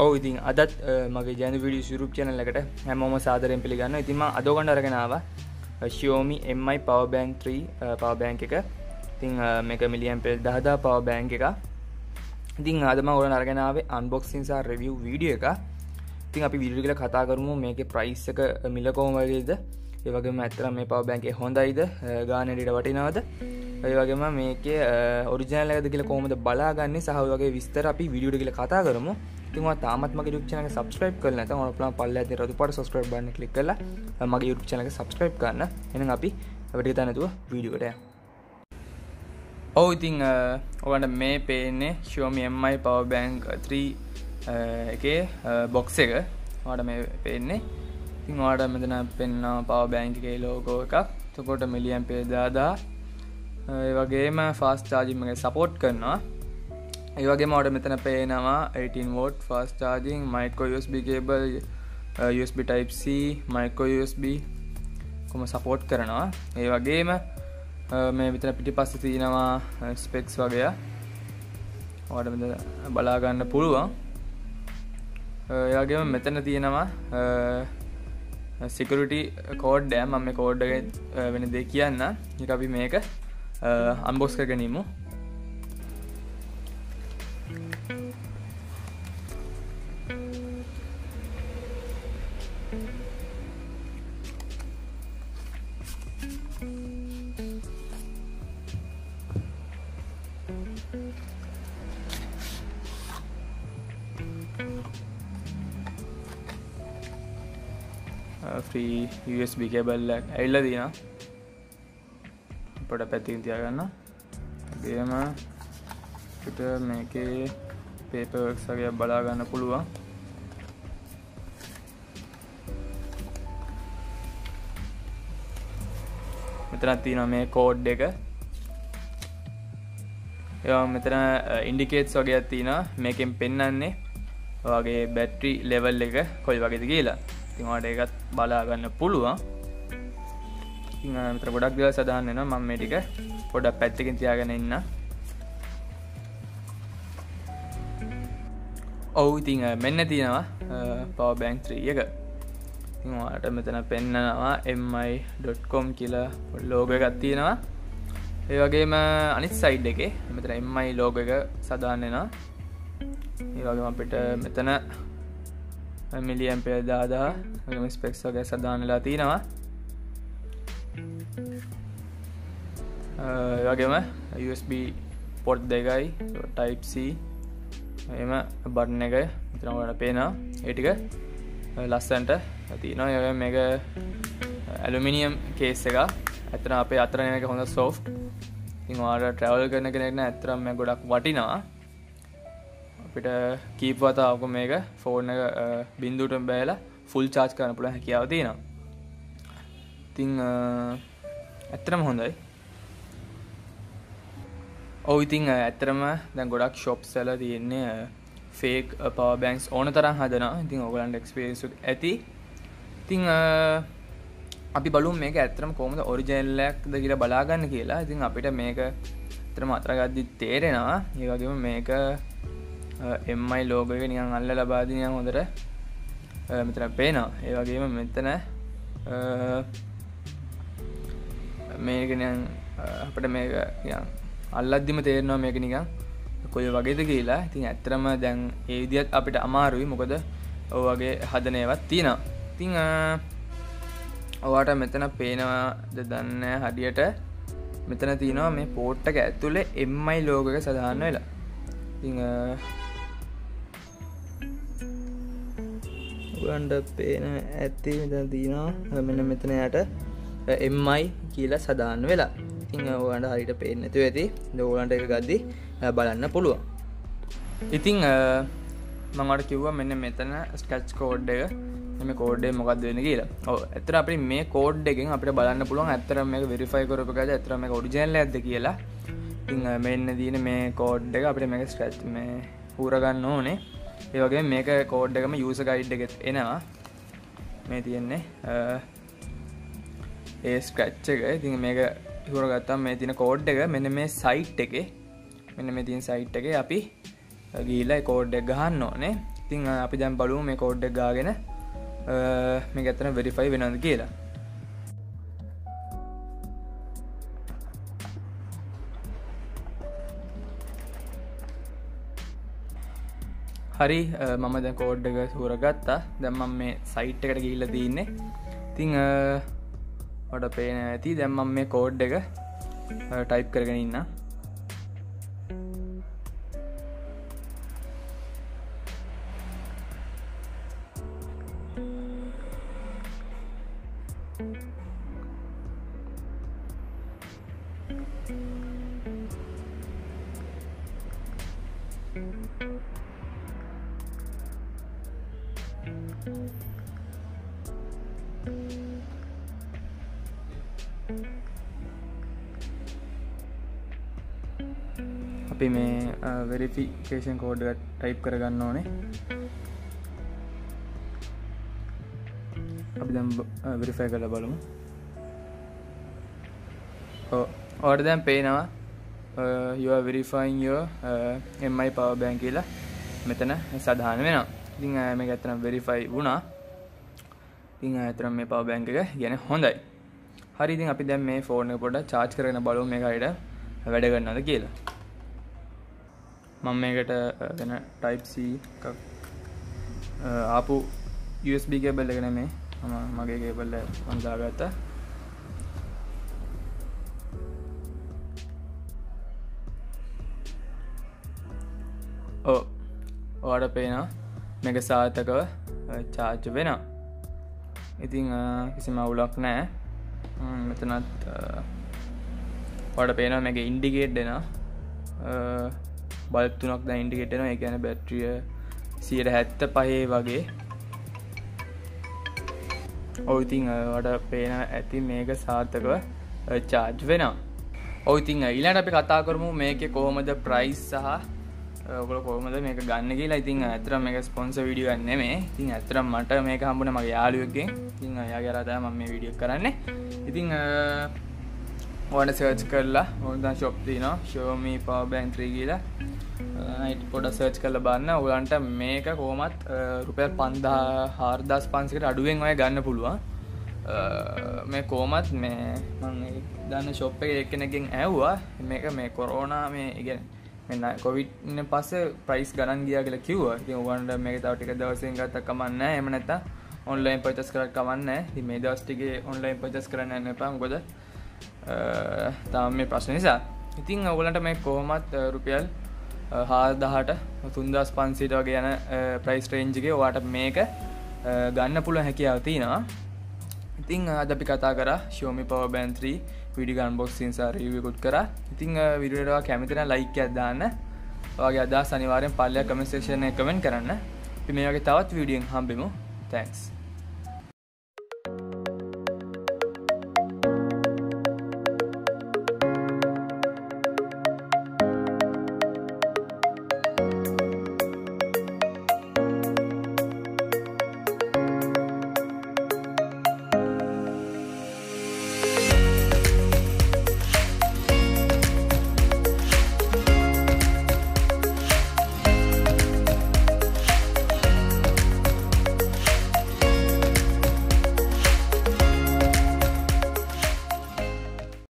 ඔව් ඉතින් අදත් මගේ ජයන්ත වීඩියෝස් YouTube channel එකට හැමෝම සාදරයෙන් පිළිගන්නවා. ඉතින් මම අද ඔයගොල්ලන්ට අරගෙන ආවා Xiaomi Mi power bank 3 power bank එක. ඉතින් මේක milliampere 10000 power bank එකක්. ඉතින් අද මම ඔයගොල්ලන්ට අරගෙන ආවේ unboxing සහ review video එකක්. ඉතින් අපි වීඩියෝ එකේ කතා කරමු මේකේ price එක මිල කොහොම වගේද? ඒ වගේම ඇත්තටම මේ power bank එක හොඳයිද? ගානට වටිනවද? ඒ වගේම මේකේ ඔරිජිනල් එකද කියලා කොහොමද බලාගන්නේ සහ ඔය වගේ විස්තර අපි වීඩියෝ එකේ කතා කරමු. ඉතින් ඔයා තාමත් මගේ YouTube channel එක subscribe කරලා නැත්නම් ඔයාලා පුළුවන් පල්ලෙහා තියෙන රතු පාට subscribe button එක click කරලා මගේ YouTube channel එක subscribe කරන්න. එහෙනම් අපි අපිට ගියා නැතුව වීඩියෝ එකට යමු. ඔව් ඉතින් ඔයාලට මේ පේන්නේ Xiaomi Mi power bank 3 එකේ box එක. ඔයාලට මේ පේන්නේ. ඉතින් ඔයාලට මෙතන පෙන්වනවා power bank එකේ logo එකක්. එතකොට milliampere 10000 ඒ වගේම fast charging එක support කරනවා. ඒ වගේම ඔයාලට මෙතන පේනවා 18 volt fast charging, micro USB cable, USB type C, micro USB කොහොම support කරනවා. ඒ වගේම මේ විතර පිටිපස්සේ තියෙනවා specs වගේ. ඔයාලට මෙතන බලා ගන්න පුළුවන්. ඒ වගේම මෙතන තියෙනවා security code එක. මම මේ code එක වෙන දෙයක් කියන්න. ඊට අපි මේක unbox කරගෙන ඉමු. free USB cable එක ඇවිල්ලා තියෙනවා. පොඩ පැත්තකින් තියාගන්න. ඒකම පිට මේකේ paper works වගේ බලා ගන්න පුළුවන්. මෙතන තියෙනවා මේ code එක. ඒවා මෙතන indicates වගේක් තියෙනවා. මේකෙන් පෙන්වන්නේ ඔයගේ battery level එක කොයි වගේද කියලා. ඉතින් ඔයාලට ඒකත් බලා ගන්න පුළුවන්. ඉතින් මෙතන ගොඩක් දේවල් සදාන්න වෙනවා. මම මේ ටික පොඩක් පැත්තකින් තියාගෙන ඉන්න. ඔව් ඉතින් මෙන්න තියෙනවා power bank 3 එක. ඉතින් ඔයාලට මෙතන පෙන්නනවා mi.com කියලා logo එකක් තියෙනවා. ඒ වගේම අනිත් side එකේ මෙතන mi logo එක සදාන්න වෙනවා. ඒ වගේම අපිට මෙතන milliampere 10000 වගේම specs වගේ සදාන්න වෙලා තියෙනවා. ඒ වගේම USB port දෙකයි type C එහෙම බටන් එක මෙතන ඔයාලට පේනවා. ඒ ටික ලස්සනට තියෙනවා. ඒ වගේම මේක ඇලුමිනියම් කේස් එකක්. ඇත්තටම අපේ අතර නේ මේක හොඳ soft. ඉතින් ඔයාලා travel කරන කෙනෙක් නම් ඇත්තටම මේක ගොඩක් වටිනවා. අපිට කීප වතාවක මේක ෆෝන් එක බින්දුවටම බැලලා ෆුල් charge කරන්න පුළුවන් හැකියාව තියෙනවා. ඉතින් ඇත්තටම හොඳයි. ඔව් ඉතින් ඇත්තටම දැන් ගොඩක් shops වල තියෙන්නේ fake power banks ඕන තරම් හදනවා. ඉතින් ඕගලන්ට experience එක ඇති. ඉතින් අපි බලමු මේක ඇත්තටම කොහොමද ඔරිජිනල් එකක්ද කියලා බලා ගන්න කියලා. ඉතින් අපිට මේක ඇත්තටම අතර ගද්දි තේරෙනවා. ඒ වගේම මේක mi logo එක නිකන් අල්ලලා බාදී නිකන් හොඳට මෙතන පේනවා. ඒ වගේම මෙතන මේක නිකන් අපිට මේක නිකන් අල්ලද්දිම තේරෙනවා මේක නිකන් කොයි වගේද කියලා. ඉතින් ඇත්තටම දැන් ඒ විදිහත් අපිට අමාරුයි. මොකද ඔය වගේ හදන ඒවාත් තියෙනවා. ඉතින් ඔයාට මෙතන පේනවද දන්නේ හරියට මෙතන තියෙනවා මේ පෝට් එක ඇතුලේ mi logo එක සදාන්න වෙලා. ඉතින් ඔයගොල්ලන්ට පේන ඇත්තේ මෙතන තියෙනවා මෙන්න මෙතන යට mi කියලා සදාන්න වෙලා. ඉතින් ඔයාලට හරියට පේන්නේ නැතුව ඇති. ඉතින් ඔයාලන්ට ඒක ගද්දි බලන්න පුළුවන්. ඉතින් මම ඔයාලට කිව්වා මෙන්න මෙතන ස්ක්‍රැච් කෝඩ් එක. මේ කෝඩ් එක මොකක්ද වෙන්නේ කියලා. ඔව් ඇත්තට අපිට මේ කෝඩ් එකෙන් අපිට බලන්න පුළුවන් ඇත්තටම මේක වෙරිෆයි කරපු එකද ඇත්තටම මේක ඔරිජිනල් එකක්ද කියලා. ඉතින් මෙන්න තියෙන මේ කෝඩ් එක අපිට මේක ස්ක්‍රැච් මේ පුර ගන්න ඕනේ. ඒ වගේම මේක කෝඩ් එකම යූසර් ගයිඩ් එකෙත් එනවා. මේ තියෙන්නේ ඒ ස්ක්‍රැච් එක. ඉතින් මේක ඉවර ගත්තාම මේ තියෙන කෝඩ් එක මෙන්න මේ සයිට් එකේ මෙන්න මේ තියෙන සයිට් එකේ අපි ගිහිල්ලා ඒ කෝඩ් එක ගහන්න ඕනේ. ඉතින් අපි දැන් බලමු මේ කෝඩ් එක ගාගෙන මේක ඇත්තටම වෙරිෆයි වෙනවද කියලා. හරි මම දැන් කෝඩ් එක සූරගත්තා. දැන් මම මේ සයිට් එකට ගිහිල්ලා තින්නේ. ඉතින් ඔයාලට පේන ඇති දැන් මම මේ කෝඩ් එක ටයිප් කරගෙන ඉන්නා. අපි මේ වෙරිෆිකේෂන් කෝඩ් එක ටයිප් කරගන්න ඕනේ. අපි දැන් වෙරිෆයි කරලා බලමු. ඔයාලට දැන් පේනවා you are verifying your MI power bank කියලා මෙතන සඳහන් වෙනවා. ඉතින් මේක ඇත්තටම වෙරිෆයි වුණා. ඉතින් ඇත්තටම මේ power bank එක කියන්නේ හොඳයි. හරි ඉතින් අපි දැන් මේ ෆෝන් එක පොඩ්ඩක් charge කරගෙන බලමු මේක හරියට වැඩ කරනවද කියලා. මම මේකට වෙන type C එකක් ආපු USB cable එක නෙමෙයි මගේ cable එක මම දාගත්තා. ඔයාලට පේනවා මේක සාර්ථකව charge වෙනවා. ඉතින් කිසිම අවුලක් නැහැ. මෙතනත් ඔයාලට පේනවා මේකේ indicate දෙනවා. බල්බ් තුනක් දැන් ඉන්ඩිකේට් වෙනවා. ඒ කියන්නේ බැටරිය 75 වගේ. ඔව් ඉතින් ඔයාලට පේන ඇති මේක සාර්ථකව charge වෙනවා. ඔව් ඉතින් ඊළඟට අපි කතා කරමු මේකේ කොහොමද price සහ ඔයගොල්ලෝ කොහොමද මේක ගන්න කියලා. ඉතින් ඇත්තටම මේක ස්පොන්සර් වීඩියෝ එකක් නෙමෙයි. ඉතින් ඇත්තටම මට මේක හම්බුනේ මගේ යාළුවෙක්ගෙන්. ඉතින් එයාගේ අරා තමයි මම මේ වීඩියෝ එක කරන්නේ. ඉතින් ඔයාලා සර්ච් කරලා ඕනනම් shop තියෙනවා Xiaomi power bank 3 කියලා. අයිට පොඩ්ඩක් සර්ච් කරලා බලන්න. ඔයාලන්ට මේක කොහොමත් රුපියල් 4500කට අඩුවෙන් ඔය ගන්න පුළුවන්. මේ කොහොමත් මේ මම දන්න shop එකේ එක්කෙනෙක්ගෙන් ඇහුවා මේක මේ කොරෝනා මේ කියන්නේ මේ කොවිඩ් ඉන්න පස්සේ ප්‍රයිස් ගණන් ගියා කියලා කිව්වා. ඉතින් ඔයගොල්ලන්ට මේක තව ටික දවසකින් ගත්තා කමක් නැහැ. එහෙම නැත්නම් ඔන්ලයින් පර්චේස් කරලා කමක් නැහැ. ඉතින් මේ දවස් ටිකේ ඔන්ලයින් පර්චේස් කරන්න යන්න එපා. මොකද තාම මේ ප්‍රශ්න නිසා. ඉතින් ඔයගොල්ලන්ට මේ කොහොමත් රුපියල් 4000ට 3500ට වගේ යන ප්‍රයිස් රේන්ජ් එකේ ඔයාලට මේක ගන්න පුළුවන් හැකියාව තියෙනවා. ඉතින් අද අපි කතා කරා Xiaomi Power Bank 3 video unboxing සහ review එකක් කරා. ඉතින් වීඩියෝ එකට ඔයා කැමති නම් like එකක් දාන්න. ඔයාගේ අදහස් අනිවාර්යෙන් පල්ලෙහා comment section එකේ comment කරන්න. අපි මේ වගේ තවත් වීඩියෝ එකක් හම්බෙමු. Thanks.